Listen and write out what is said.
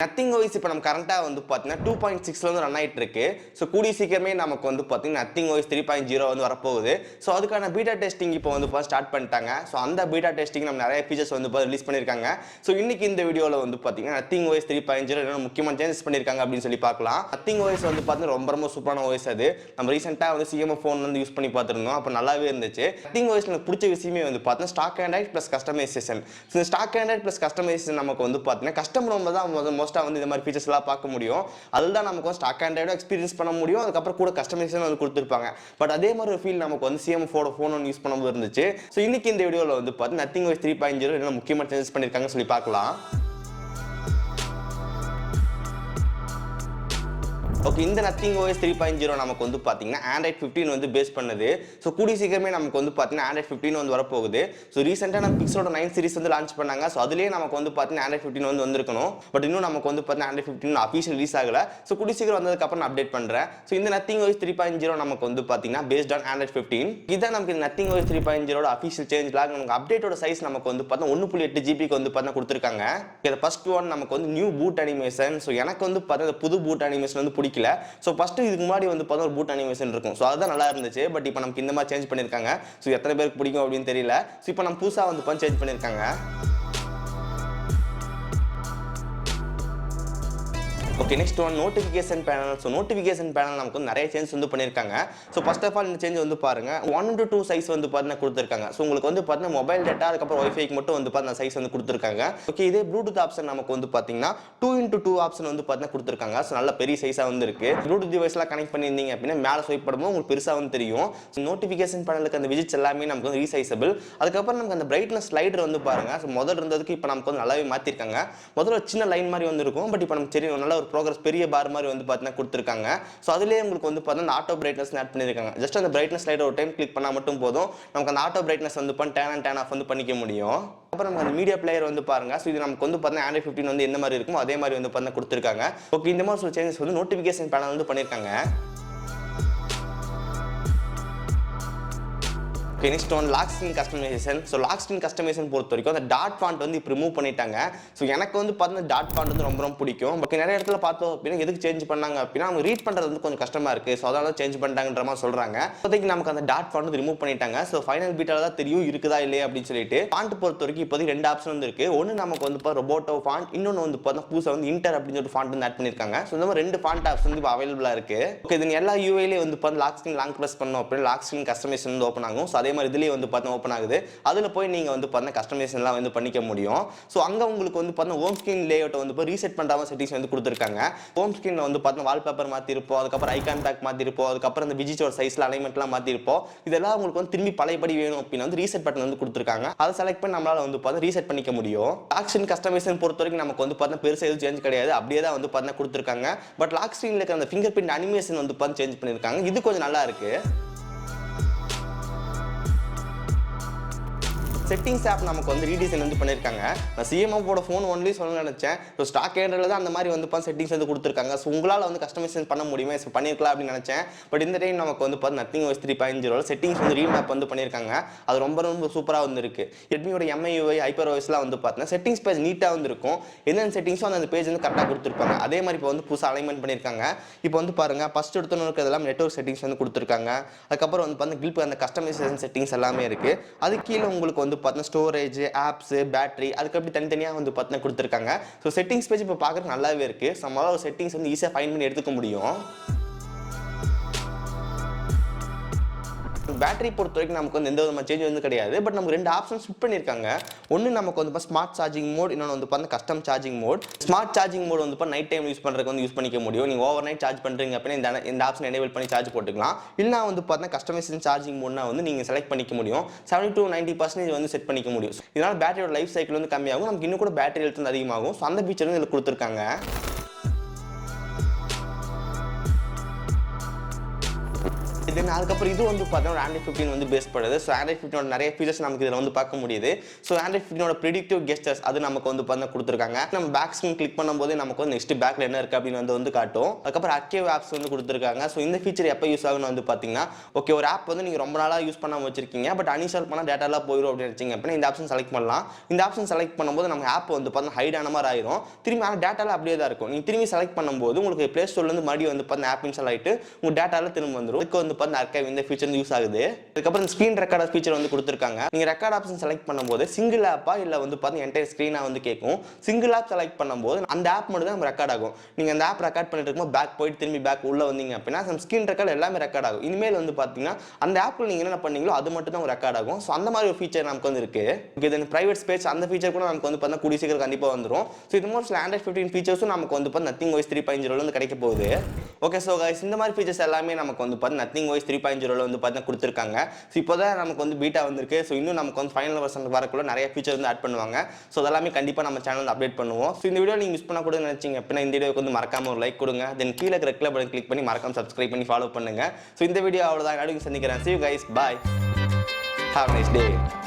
Nothing OS இப்போ நம்ம கரண்ட்டாக வந்து பார்த்தீங்கன்னா 2.6ல வந்து ரன் ஆகிட்டு இருக்கு. ஸோ கூடிய சீக்கிரமே நமக்கு வந்து பார்த்தீங்கன்னா நத்திங் OS 3.0 வந்து வரப்போகுது. ஸோ அதுக்கான பீட்டா டெஸ்டிங் இப்போ வந்து ஸ்டார்ட் பண்ணிட்டாங்க. ஸோ அந்த பீட்டா டெஸ்டிங் நம்ம நிறைய ஃபீச்சர்ஸ் வந்து ரிலீஸ் பண்ணியிருக்காங்க. ஸோ இன்னைக்கு இந்த வீடியோவில் வந்து பார்த்தீங்கன்னா நத்திங் OS 3.0 என்ன முக்கியமான சேஞ்சஸ் பண்ணியிருக்காங்க அப்படின்னு சொல்லி பார்க்கலாம். நத்திங் OS வந்து பார்த்தீங்கன்னா ரொம்ப சூப்பரான OS அது. நம்ம ரீசெண்டாக வந்து CMF ஃபோன் வந்து யூஸ் பண்ணி பார்த்துருந்தோம். அப்போ நல்லாவே இருந்துச்சு. நத்திங் OS எனக்கு பிடிச்ச விஷயமே வந்து பார்த்தீங்கன்னா stock Android plus customisation. So stock Android plus customisation நமக்கு வந்து பார்த்தீங்கன்னா கஸ்டமர் தான் மோஸ்ட்டாக வந்து இந்த மாதிரி ஃபீச்சர்ஸ் எல்லாம் பார்க்க முடியும். அதுதான் நமக்கு ஸ்டாக் ஆண்ட்ராய்டு எக்ஸ்பீரியன்ஸ் பண்ண முடியும். அதுக்கப்புறம் கூட கஸ்டமைசேஷன் வந்து கொடுத்துருப்பாங்க. பட் அதே மாதிரி ஒரு ஃபீல் நமக்கு வந்து CMF ஃபோன் ஒன்று யூஸ் பண்ணும்போது இருந்துச்சு. ஸோ இன்னைக்கு இந்த வீடியோவில் வந்து பார்த்து நத்திங் OS 3.0 என்ன முக்கியமான சேஞ்சஸ் பண்ணியிருக்காங்கன்னு சொல்லி பார்க்கலாம். ஓகே, இந்த நத்திங் OS 3.0 நமக்கு வந்து பார்த்தீங்கன்னா ஆண்ட்ராய்ட் 15 வந்து பேஸ் பண்ணுது. ஸோ கூடிய சீக்கிரமே நமக்கு வந்து பார்த்தீங்கன்னா ஆண்ட்ராய்ட் 15 வந்து வரப்போகுது. ஸோ ரீசெண்டாக நம்ம பிக்ஸோட 9 சீரிஸ் வந்து லான்ச் பண்ணாங்க. ஸோ அதுலேயே நமக்கு வந்து பார்த்தீங்கன்னா ஆண்ட்ராய்ட் 15 வந்து வந்திருக்கணும். பட் இன்னும் நமக்கு வந்து பார்த்தீங்கன்னா ஆண்ட்ராய்ட் 15 அஃபீஷியல் ரிலீஸ் ஆகல. ஸோ கூடிய சீக்கிரம் வந்ததுக்கப்புறம் நான் அப்டேட் பண்ணுறேன். ஸோ இந்த நத்திங் OS 3.0 நமக்கு வந்து பார்த்தீங்கன்னா பேஸ்ட் ஆன் ஆண்ட்ராய்ட் 15. இதான் நமக்கு இந்த நத்திங் OS 3.0 அஃபீஷியல் சேஞ்ச்லாம் நமக்கு அப்டேட்டோட சைஸ் நமக்கு வந்து பார்த்தீங்கன்னா 1.8 ஜிபிக்கு வந்து பார்த்தீங்கன்னா கொடுத்துருக்காங்க. இதில் ஃபர்ஸ்ட் ஒன் நமக்கு வந்து நியூ பூட் அனிமேஷன். ஸோ எனக்கு வந்து பார்த்தீங்கன்னா புது பூட் அனிமேஷன் வந்து பிடிக்கல. ஸோ ஃபர்ஸ்ட் இதுக்கு முன்னாடி வந்து பார்த்தா ஒரு பூட் அனிமேஷன் இருக்கும். ஸோ அதுதான் நல்லா இருந்துச்சு. பட் இப்போ நமக்கு இந்த மாதிரி சேஞ்ச் பண்ணியிருக்காங்க. ஸோ எத்தனை பேருக்கு பிடிக்கும் அப்படின்னு தெரியல. ஸோ இப்போ நம்ம புதுசாக வந்து சேஞ்ச் பண்ணியிருக்காங்க. Okay, next one notification panel. So notification panel நமக்கு வந்து நிறைய சேஞ்ச் வந்து பண்ணியிருக்காங்க. ஸோ ஃபர்ஸ்ட் ஆஃப் ஆல் இந்த சேஞ்ச் வந்து பாருங்க 1:2 சைஸ் வந்து பார்த்தீங்கன்னா கொடுத்துருக்காங்க. ஸோ உங்களுக்கு வந்து பார்த்தீங்கன்னா மொபைல் டேட்டா அதுக்கப்புறம் ஒய்ஃபைக்கு மட்டும் வந்து பார்த்தீங்கன்னா சைஸ் வந்து கொடுத்துருக்காங்க. ஓகே, இதே ப்ளூடூத் ஆப்ஷன் நமக்கு வந்து பார்த்தீங்கன்னா 2:2 ஆப்ஷன் வந்து பார்த்தீங்கன்னா கொடுத்துருக்காங்க. ஸோ நல்ல பெரிய சைஸாக வந்து இருக்கு. ப்ளூடூத் டிவைஸ்லாம் கனெக்ட் பண்ணியிருந்தீங்க அப்படின்னா மேலே ஸ்வைப் பண்ணும்போது உங்களுக்கு பெருசாக வந்து தெரியும். நோட்டிஃபிகேஷன் பேனலுக்கு அந்த விஜிட்ஸ் எல்லாமே நமக்கு வந்து ரீசைசபிள். அதுக்கப்புறம் நமக்கு அந்த பிரைட்னஸ் ஸ்லைடர் வந்து பாருங்க. ஸோ முதல்ல இருந்ததுக்கு இப்போ நமக்கு வந்து நல்லாவே மாற்றிருக்காங்க. முதல்ல சின்ன லைன் மாதிரி வந்து இருக்கும். பட் இப்போ நமக்கு தெரியும் நல்ல ஒரு ப்ரோக்ரஸ் பெரிய பார் மாதிரி வந்து பார்த்தீங்கன்னா கொடுத்துருக்காங்க. ஸோ அதுலேயே உங்களுக்கு வந்து பார்த்தீங்கன்னா ஆட்டோ பிரைட்னஸ் ஆட் பண்ணியிருக்காங்க. ஜஸ்ட் அந்த பிரைட்னஸ் ஸ்லைடர் ஒரு டைம் கிளிக் பண்ணால் மட்டும் போதும். நமக்கு அந்த ஆட்டோ பிரைட்னஸ் வந்து டேன் அண்ட் டேன் ஆஃப் வந்து பண்ணிக்க முடியும். அப்புறம் நமக்கு அந்த மீடியா பிளேயர் வந்து பாருங்க. ஸோ இது நமக்கு வந்து பார்த்தீங்கன்னா ஆண்ட்ராய்ட் 15 வந்து என்ன மாதிரி இருக்கும் அதே மாதிரி வந்து பார்த்தீங்கன்னா கொடுத்துருக்காங்க. ஓகே, இந்த மாதிரி சில சேஞ்சஸ் வந்து நோட்டிஃபிகேஷன் பேனல் வந்து பண்ணியிருக்காங்க. Okay, next one lock screen customisation. So lock screen customisation பொறுத்த வரைக்கும் அந்த டாட் ஃபாண்ட் வந்து இப்போ ரிமூவ் பண்ணிட்டாங்க. ஸோ எனக்கு வந்து பார்த்தீங்கன்னா டாட் ஃபாண்ட் வந்து ரொம்ப பிடிக்கும். பட் நிறைய இடத்துல பார்த்தோம் அப்படின்னா எதுக்கு சேஞ்ச் பண்ணாங்க அப்படின்னா அவங்க ரீட் பண்ணுறது வந்து கொஞ்சம் கஷ்டமாக இருக்குது. ஸோ அதனால சேஞ்ச் பண்ணிட்டாங்கன்ற மாதிரி சொல்கிறாங்க. இப்போதைக்கு நமக்கு அந்த டாட் ஃபாண்ட் வந்து ரிமூவ் பண்ணிட்டாங்க. ஸோ ஃபைனல் பீட்டால தான் தெரியும் இருக்குதா இல்லையா அப்படின்னு சொல்லிட்டு. ஃபாண்ட் பொறுத்த வரைக்கும் இப்போதைக்கு 2 ஆப்ஷன் வந்து இருக்குது. ஒன்று நமக்கு வந்து ரொபோட்டோ ஃபாண்ட், இன்னொன்று வந்து பார்த்தீங்கன்னா புதுசாக வந்து இன்டர் அப்படின்னு சொல்லிட்டு ஃபாண்ட் வந்து ஆட் பண்ணியிருக்காங்க. ஸோ இந்த மாதிரி 2 ஃபாண்ட் ஆப்ஷன் வந்து இப்போ அவைலபிளாக இருக்குது. ஓகே, இது எல்லா யூஐலேயே வந்து பார்த்தீங்கன்னா லாக் ஸ்க்ரீன் லாங் ப்ரெஸ் பண்ணோம் அப்படின்னா லாக் ஸ்க்ரீன் கஸ்டமைசேஷன் வந்து ஓப்பன் ஆகும். ஸோ அதே மாதிரி இதுலேயே வந்து ஓப்பன் ஆகுது. அதுல போய் நீங்க வந்து பார்த்தா கஸ்டமைசேஷன்லாம் வந்து பண்ணிக்க முடியும். சோ அங்க உங்களுக்கு வந்து பார்த்தா ஹோம் ஸ்கிரீன் லேஅவுட் வந்து ரீசெட் பண்ற மாதிரி செட்டிங்ஸ் வந்து கொடுத்திருக்காங்க. ஹோம் ஸ்கிரீன்ல வந்து பார்த்தா வால்பேப்பர் மாத்தி இருப்போம். அதுக்கு அப்புறம் ஐகான் பேக் மாத்தி இருப்போம். அதுக்கு அப்புறம் இந்த விஜிட்டோட சைஸ்ல அலைன்மென்ட்லாம் மாத்தி இருப்போம். இதெல்லாம் உங்களுக்கு வந்து திரும்பி பழையபடி வேணும் அப்படினா வந்து ரீசெட் பட்டன் வந்து கொடுத்திருக்காங்க. அதை செலக்ட் பண்ணி நம்மளால வந்து பார்த்தா ரீசெட் பண்ணிக்க முடியும். லாக் ஸ்கிரீன் கஸ்டமைசேஷன் பொறுத்தவரைக்கும் நமக்கு வந்து பார்த்தா பெருசா எதுவும் சேஞ்ச் கிடையாது. அப்படியே தான் வந்து பார்த்தா கொடுத்திருக்காங்க. பட் லாக் ஸ்கிரீன்ல இருக்க அந்த ஃபிங்கர் பிரிண்ட் அனிமேஷன் வந்து பார்த்தா சேஞ்ச் பண்ணிருக்காங்க. இது கொஞ்சம் நல்லா இருக்கு. செட்டிங்ஸ் ஆப் நமக்கு வந்து ரீடிசைன் வந்து பண்ணியிருக்காங்க. நான் CMF ஃபோன் ஒன்லி சொல்ல நினைச்சேன். ஸோ ஸ்டாக் ஏண்டரில் தான் அந்த மாதிரி வந்து செட்டிங்ஸ் வந்து கொடுத்துருக்காங்க. ஸோ உங்களால் வந்து கஸ்டமைசேஷன் பண்ண முடியுமே, ஸோ பண்ணியிருக்கலாம் அப்படின்னு நினச்சேன். பட் இந்த டைம் நமக்கு வந்து பார்த்து நத்திங் OS 3.0 செட்டிங்ஸ் வந்து ரீமேப் வந்து பண்ணியிருக்காங்க. அது ரொம்ப சூப்பராக வந்து இருக்கு. ரெட்மியோட MIUI HyperOSலாம் வந்து பார்த்தீங்கன்னா செட்டிங்ஸ் பேஜ் நீட்டாக வந்து இருக்கும். என்னென்ன செட்டிங்ஸோ அந்த பேஜ் வந்து கரெக்டாக கொடுத்துருப்பாங்க. அதே மாதிரி இப்போ வந்து புதுசாக அலைன்மெண்ட் பண்ணியிருக்காங்க. இப்போ வந்து பாருங்க ஃபர்ஸ்ட் எடுத்தோன்னு இருக்கிறதெல்லாம் நெட்வொர்க் செட்டிங்ஸ் வந்து கொடுத்துருக்காங்க. அதுக்கப்புறம் வந்து பார்த்தீங்கன்னா கிளிப் அந்த கஸ்டமைசேஷன் செட்டிங்ஸ் எல்லாமே இருக்கு. அது கீழே உங்களுக்கு வந்து பார்த்தீங்கன்னா ஸ்டோரேஜ், ஆப்ஸ், பேட்டரி அதுக்கு அப்படி தனித்தனியாக வந்து பார்த்தீங்கன்னா கொடுத்துருக்காங்க. ஸோ செட்டிங்ஸ் பேஜ் இப்போ பார்க்குறதுக்கு நல்லாவே இருக்கு. நம்மளால ஒரு செட்டிங்ஸ் வந்து ஈஸியாக ஃபைண்ட் பண்ணி எடுத்துக்க முடியும். பேட்டரி பொறுத்த வரைக்கும் நமக்கு வந்து எந்த விதமான சேஞ்ச் வந்து கிடையாது. பட் நமக்கு 2 ஆப்ஷன் ஸ்பிட் பண்ணியிருக்காங்க. ஒன்று நமக்கு வந்து ஸ்மார்ட் சார்ஜிங் மோட், இன்னொன்று வந்து பார்த்தா custom charging mode. Smart charging mode வந்து நைட் டைம் யூஸ் பண்ணுறதுக்கு வந்து யூஸ் பண்ணிக்க முடியும். நீங்கள் ஓவர் நைட் சார்ஜ் பண்ணுறீங்க அப்படின்னா இந்த ஆப்ஷன் எனேபிள் பண்ணி சார்ஜ் போட்டுக்கலாம். இல்லைனா வந்து பார்த்தா கஸ்டமைசேஷன் சார்ஜிங் மோட்னா வந்து நீங்கள் செலக்ட் பண்ணிக்க முடியும். 70 to 90% வந்து செட் பண்ணிக்க முடியும். இதனால் பேட்டரியோட லைஃப் சைக்கிள் வந்து கம்மியாகும். நமக்கு இன்னும் கூட பேட்டரி ஹெல்த் வந்து அதிகமாகும். ஸோ அந்த ஃபீச்சர் வந்து இதில் கொடுத்துருக்காங்க. தென் அதுக்கப்புறம் இது வந்து பார்த்தீங்கன்னா ஆண்ட்ராய்ட் 15 வந்து பேஸ் பண்ணுது. ஸோ ஆண்ட்ராய்ட் 15 நிறைய ஃபீச்சர்ஸ் நமக்கு இதில் வந்து பார்க்க முடியுது. ஸோ ஆண்ட்ராய்ட் 15 ப்ரிடிக்டிவ் கெஸ்டர்ஸ் அது நமக்கு வந்து பார்த்தீங்கன்னா கொடுத்துருக்காங்க. நம்ம பேக் ஸ்க்ரீன் கிளிக் பண்ணும்போது நமக்கு வந்து நெக்ஸ்ட் பேக்ல என்ன இருக்குது அப்படின்னு வந்து காட்டும். அதுக்கப்புறம் அர்க்கைவ் ஆப்ஸ் வந்து கொடுத்துருக்காங்க. ஸோ இந்த ஃபீச்சர் எப்போ யூஸ் ஆகுன்னு வந்து பார்த்தீங்கன்னா ஓகே ஒரு ஆப் வந்து நீங்கள் ரொம்ப நாளாக யூஸ் பண்ணாமல் வச்சிருக்கீங்க பட் அன்இன்ஸ்டால் பண்ணால் டேட்டாலாம் போயிடும் அப்படின்னு நினச்சிங்க அப்படின்னா இந்த ஆப்ஷன் செலக்ட் பண்ணலாம். இந்த ஆப்ஷன் செலக்ட் பண்ணும்போது நம்ம ஆப் வந்து பார்த்தீங்கன்னா ஹைட் ஆன மாதிரி ஆயிரும். திரும்பி ஆனால் டேட்டாலாம் அப்படியே தான் இருக்கும். நீங்கள் திரும்பி செலக்ட் பண்ணும்போது உங்களுக்கு ப்ளே ஸ்டோர்லேருந்து மறுபடியும் வந்து பார்த்தீங்கன்னா ஆப் இன்ஸ்டால் ஆகிட்டு உங்கள் டேட்டாலாம் திரும்ப வந்துடும். இதுக்கு வந்து பார்த்தீங்கன்னா அர்க்கைவ் இந்த ஃபீச்சர் யூஸ் ஆகுது. அதுக்கப்புறம் ஸ்க்ரீன் ரெக்கார்டர் ஃபீச்சர் வந்து கொடுத்துருக்காங்க. நீங்கள் ரெக்கார்ட் ஆப்ஷன் செலக்ட் பண்ணும்போது சிங்கிள் ஆப்பா இல்லை வந்து பார்த்தீங்கன்னா என்டையர் ஸ்க்ரீனாக வந்து கேட்கும். சிங்கிள் ஆப் செலக்ட் பண்ணும்போது அந்த ஆப் மட்டும் தான் நம்ம ரெக்கார்ட் ஆகும். நீங்கள் அந்த ஆப் ரெக்கார்ட் பண்ணிட்டு இருக்கும்போது பேக் போயிட்டு திரும்பி பேக் உள்ள வந்தீங்க அப்படின்னா நம்ம ஸ்க்ரீன் ரெக்கார்ட் எல்லாமே ரெக்கார்ட் ஆகும். இனிமேல் வந்து பார்த்தீங்கன்னா அந்த ஆப்பில் நீங்கள் என்ன பண்ணீங்களோ அது மட்டும் தான் ரெக்கார்ட் ஆகும். ஸோ அந்த மாதிரி ஒரு ஃபீச்சர் நமக்கு வந்து இருக்கு. இது பிரைவேட் ஸ்பேஸ் அந்த ஃபீச்சர் கூட நமக்கு வந்து பார்த்தீங்கன்னா கூடிய சீக்கிரம் கண்டிப்பாக வந்துடும். ஸோ இது மாதிரி சில ஆண்ட்ராய்ட் 15 ஃபீச்சர்ஸும் நமக்கு வந்து பார்த்தீங்கன்னா நத்திங் வாய்ஸ் 3.0 வந்து கிடைக்க போகுது. ஓகே ஸோ கைஸ் இந்த மாதிரி ஃபீச்சர்ஸ் எல்லாமே நமக்கு வந்து பார்த்தீங்கன்னா நத்திங் வாய்ஸ் 3.0 வந்து பார்த்தீங்கன்னா கொடுத்துருக்காங்க. ஸோ இப்போ தான் நமக்கு வந்து பீட்டா வந்திருக்கு. ஸோ இன்னும் நமக்கு வந்து ஃபைனல் வெர்ஷன் வரக்குள்ள நிறைய ஃபீச்சர் வந்து ஆட் பண்ணுவாங்க. ஸோ அதெல்லாமே கண்டிப்பாக நம்ம சேனல் அப்டேட் பண்ணுவோம். ஸோ இந்த வீடியோ நீங்கள் மிஸ் பண்ணக்கூடாதுன்னு நினைச்சீங்க அப்படின்னா இந்த வீடியோக்கு வந்து மறக்காம ஒரு லைக் கொடுங்க. தென் கீழே இருக்கிற ரெட் பட்டன் கிளிக் பண்ணி மறக்காம சப்ஸ்கிரைப் பண்ணி ஃபாலோ பண்ணுங்க. ஸோ இந்த வீடியோ அவ்வளோதான். அடுத்து சந்திக்கிறேன். See you guys. Bye. Have a nice day.